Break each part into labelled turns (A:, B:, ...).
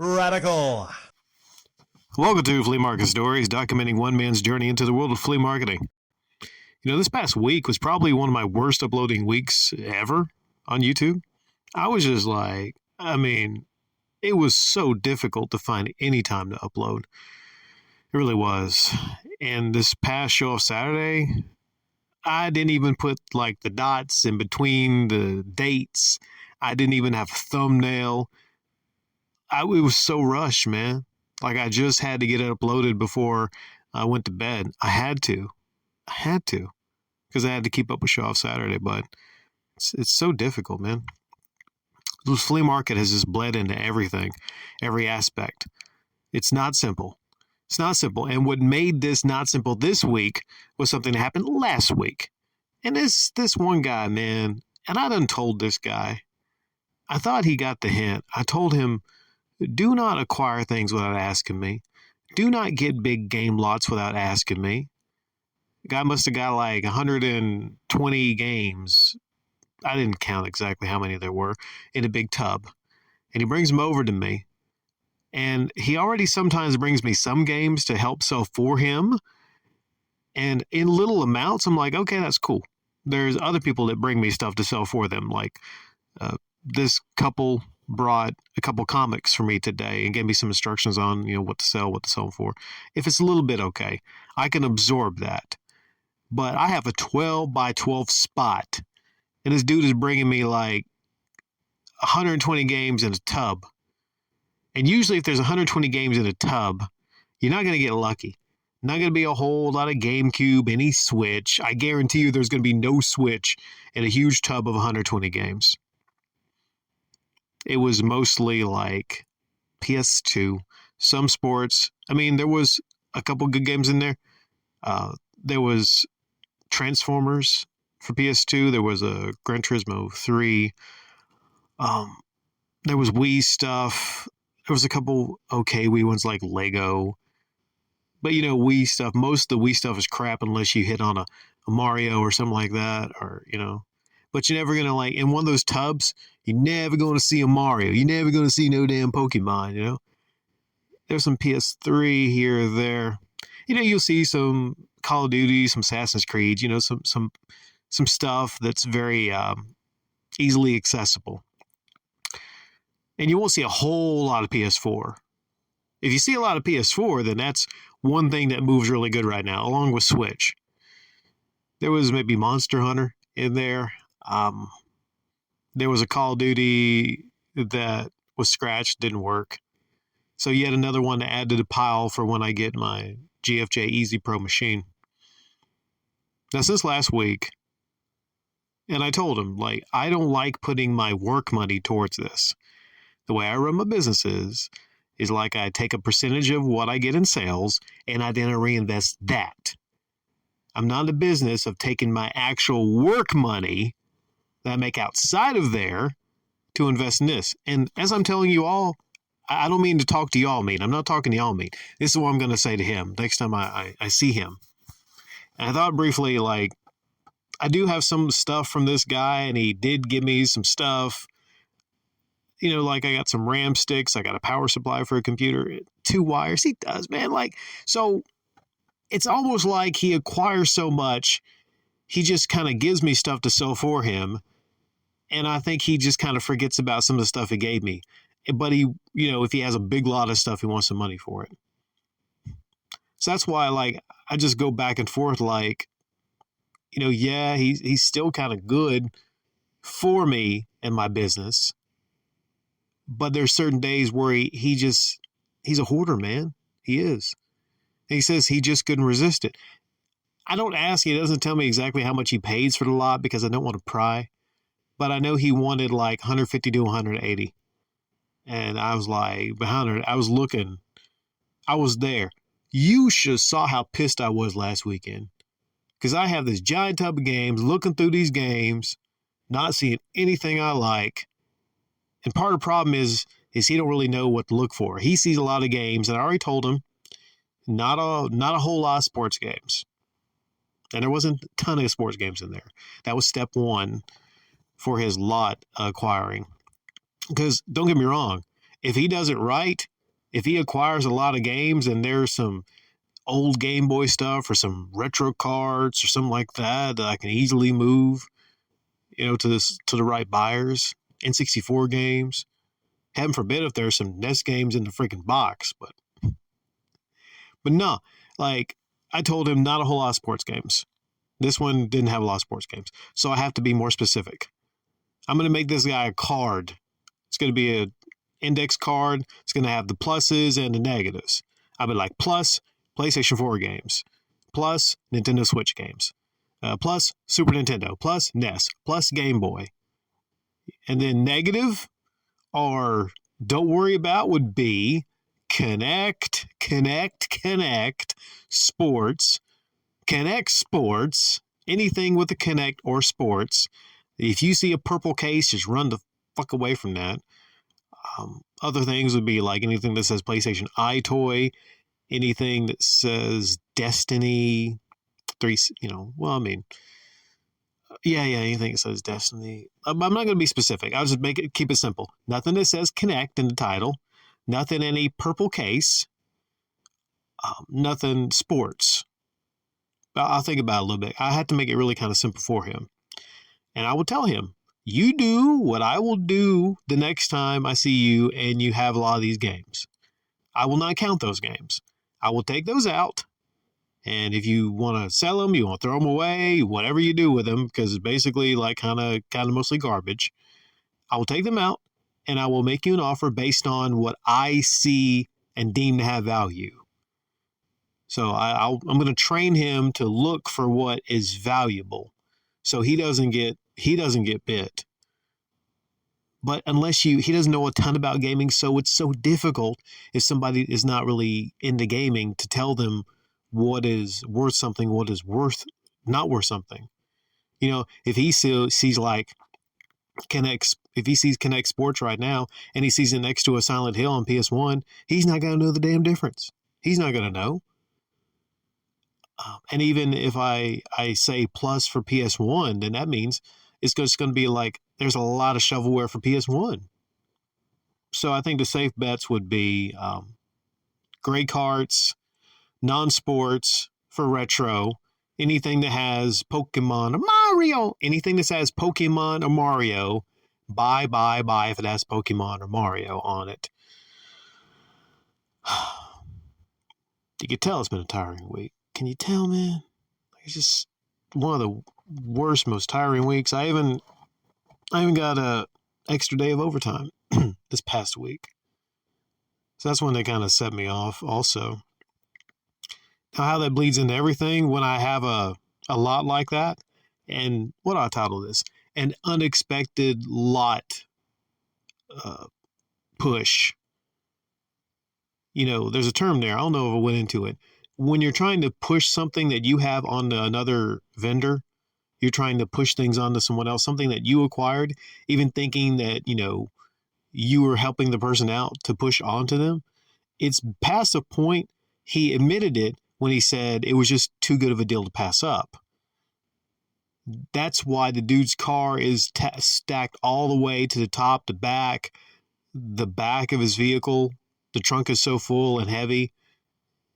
A: Radical.
B: Welcome to Flea Market Stories, documenting one man's journey into the world of flea marketing. This past week was probably one of my worst uploading weeks ever on YouTube. I was just like, it was so difficult to find any time to upload. It really was. And this past show of Saturday, I didn't even put like the dots in between the dates. I didn't even have a thumbnail. It was so rushed, man. Like I just had to get it uploaded before I went to bed. I had to, because I had to keep up with Show Off Saturday. But it's so difficult, man. The flea market has just bled into everything, every aspect. It's not simple. It's not simple. And what made this not simple this week was something that happened last week. And this one guy, man, and I done told this guy, I thought he got the hint. I told him, do not acquire things without asking me. Do not get big game lots without asking me. The guy must have got like 120 games. I didn't count exactly how many there were in a big tub. And he brings them over to me. And he already sometimes brings me some games to help sell for him. And in little amounts, I'm like, okay, that's cool. There's other people that bring me stuff to sell for them. Like this couple brought a couple comics for me today and gave me some instructions on, what to sell for. If it's a little bit okay, I can absorb that. But I have a 12 by 12 spot. And this dude is bringing me like 120 games in a tub. And usually if there's 120 games in a tub, you're not going to get lucky. Not going to be a whole lot of GameCube, any Switch. I guarantee you there's going to be no Switch in a huge tub of 120 games. It was mostly like PS2, some sports. There was a couple good games in there. There was Transformers for PS2. There was a Gran Turismo 3. There was Wii stuff. There was a couple okay Wii ones like Lego. But, Wii stuff, most of the Wii stuff is crap unless you hit on a Mario or something like that. Or, But you're never going to, in one of those tubs, you're never going to see a Mario. You're never going to see no damn Pokemon, There's some PS3 here or there. You'll see some Call of Duty, some Assassin's Creed, some stuff that's very easily accessible. And you won't see a whole lot of PS4. If you see a lot of PS4, then that's one thing that moves really good right now, along with Switch. There was maybe Monster Hunter in there. There was a Call of Duty that was scratched, didn't work. So yet another one to add to the pile for when I get my GFJ Easy Pro machine. Now, since last week, and I told him, I don't like putting my work money towards this. The way I run my business is like I take a percentage of what I get in sales and I then reinvest that. I'm not in the business of taking my actual work money that I make outside of there to invest in this. And as I'm telling you all, I don't mean to talk to y'all mean. I'm not talking to y'all mean. This is what I'm going to say to him next time I see him. And I thought briefly, I do have some stuff from this guy, and he did give me some stuff. I got some RAM sticks. I got a power supply for a computer. 2 wires. He does, man. So it's almost like he acquires so much, he just kind of gives me stuff to sell for him. And I think he just kind of forgets about some of the stuff he gave me. But he, if he has a big lot of stuff, he wants some money for it. So that's why, I just go back and forth, he's still kind of good for me and my business. But there's certain days where he's a hoarder, man. He is. And he says he just couldn't resist it. I don't ask. He doesn't tell me exactly how much he pays for the lot because I don't want to pry. But I know he wanted 150 to 180. And I was like, I was looking. I was there. You should saw how pissed I was last weekend. Because I have this giant tub of games, looking through these games, not seeing anything I like. And part of the problem is he don't really know what to look for. He sees a lot of games, and I already told him, not a whole lot of sports games. And there wasn't a ton of sports games in there. That was step one for his lot acquiring. Because don't get me wrong, if he does it right, if he acquires a lot of games and there's some old Game Boy stuff or some retro cards or something like that that I can easily move, to the right buyers, N64 games. Heaven forbid if there's some NES games in the freaking box, but no, like I told him not a whole lot of sports games. This one didn't have a lot of sports games, so I have to be more specific. I'm going to make this guy a card. It's going to be an index card. It's going to have the pluses and the negatives. I'll be like, plus PlayStation 4 games, plus Nintendo Switch games, plus Super Nintendo, plus NES, plus Game Boy. And then negative or don't worry about would be Connect Sports, Connect Sports, anything with a Connect or Sports. If you see a purple case, just run the fuck away from that. Other things would be like anything that says PlayStation iToy, anything that says Destiny 3, anything that says Destiny. I'm not going to be specific. I'll just keep it simple. Nothing that says Connect in the title, nothing in a purple case, nothing sports. I'll think about it a little bit. I had to make it really kind of simple for him. And I will tell him, you do what I will do the next time I see you and you have a lot of these games. I will not count those games. I will take those out. And if you want to sell them, you want to throw them away, whatever you do with them, because it's basically like kind of mostly garbage, I will take them out and I will make you an offer based on what I see and deem to have value. So I'm going to train him to look for what is valuable, so he doesn't get bit. But he doesn't know a ton about gaming, so it's so difficult if somebody is not really into gaming to tell them what is worth something, what is not worth something. If he sees like if he sees Connect Sports right now and he sees it next to a Silent Hill on PS1, he's not going to know the damn difference. He's not going to know. And even if I say plus for PS1, then that means it's just going to be like there's a lot of shovelware for PS1. So I think the safe bets would be gray carts, non-sports for retro, anything that has Pokemon or Mario, anything that says Pokemon or Mario, buy if it has Pokemon or Mario on it. You can tell it's been a tiring week. Can you tell, man? It's just one of the worst, most tiring weeks. I even got a extra day of overtime this past week. So that's when they kind of set me off also. Now, how that bleeds into everything when I have a lot like that, and what do I title this? An unexpected lot push. There's a term there. I don't know if I went into it. When you're trying to push something that you have onto another vendor, you're trying to push things onto someone else, something that you acquired, even thinking that, you were helping the person out to push onto them. It's past a point. He admitted it when he said it was just too good of a deal to pass up. That's why the dude's car is stacked all the way to the top, the back of his vehicle. The trunk is so full and heavy.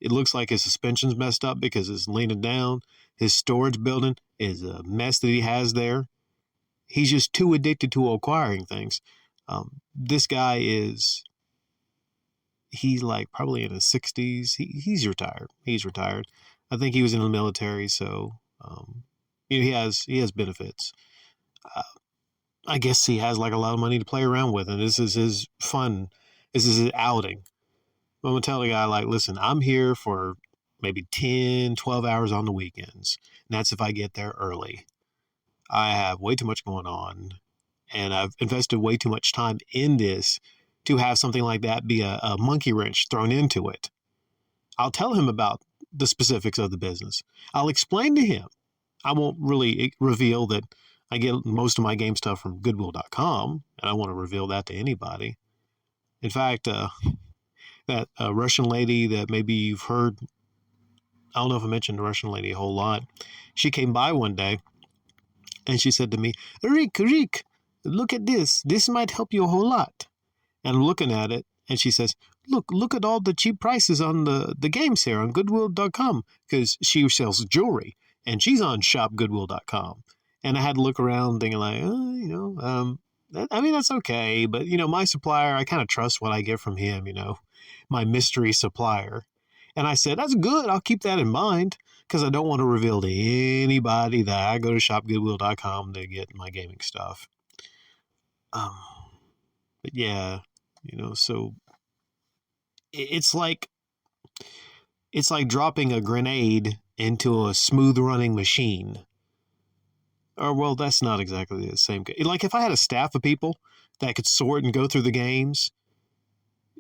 B: It looks like his suspension's messed up because it's leaning down. His storage building is a mess that he has there. He's just too addicted to acquiring things. This guy he's like probably in his 60s. He's retired. I think he was in the military, so he has benefits. I guess he has like a lot of money to play around with, and this is his fun. This is his outing. I'm going to tell the guy, like, listen, I'm here for maybe 10, 12 hours on the weekends. And that's if I get there early. I have way too much going on. And I've invested way too much time in this to have something like that be a monkey wrench thrown into it. I'll tell him about the specifics of the business. I'll explain to him. I won't really reveal that I get most of my game stuff from Goodwill.com. And I want to reveal that to anybody. In fact, that Russian lady that maybe you've heard, I don't know if I mentioned the Russian lady a whole lot. She came by one day and she said to me, Rick, look at this. This might help you a whole lot. And I'm looking at it And she says, look at all the cheap prices on the games here on Goodwill.com, because she sells jewelry and she's on shopgoodwill.com. And I had to look around thinking like, I mean, that's okay. But, my supplier, I kind of trust what I get from him, my mystery supplier. And I said, that's good. I'll keep that in mind because I don't want to reveal to anybody that I go to shopgoodwill.com to get my gaming stuff. But yeah, so it's like dropping a grenade into a smooth running machine. Or, well, that's not exactly the same. Like if I had a staff of people that could sort and go through the games,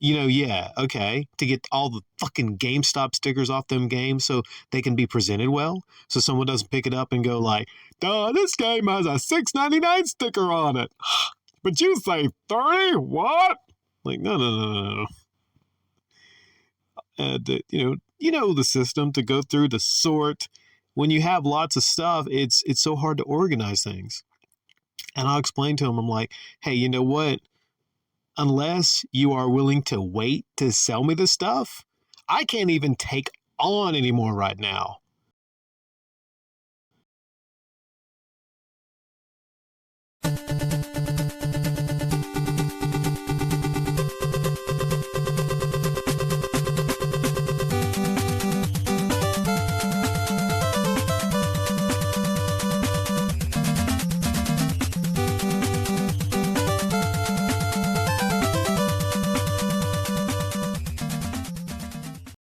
B: yeah, okay, to get all the fucking GameStop stickers off them games so they can be presented well, so someone doesn't pick it up and go like, duh, this game has a $6.99 sticker on it. But you say 30? What? Like, no. The system to go through, to sort. When you have lots of stuff, it's so hard to organize things. And I'll explain to them, I'm like, hey, you know what? Unless you are willing to wait to sell me the stuff, I can't even take on anymore right now.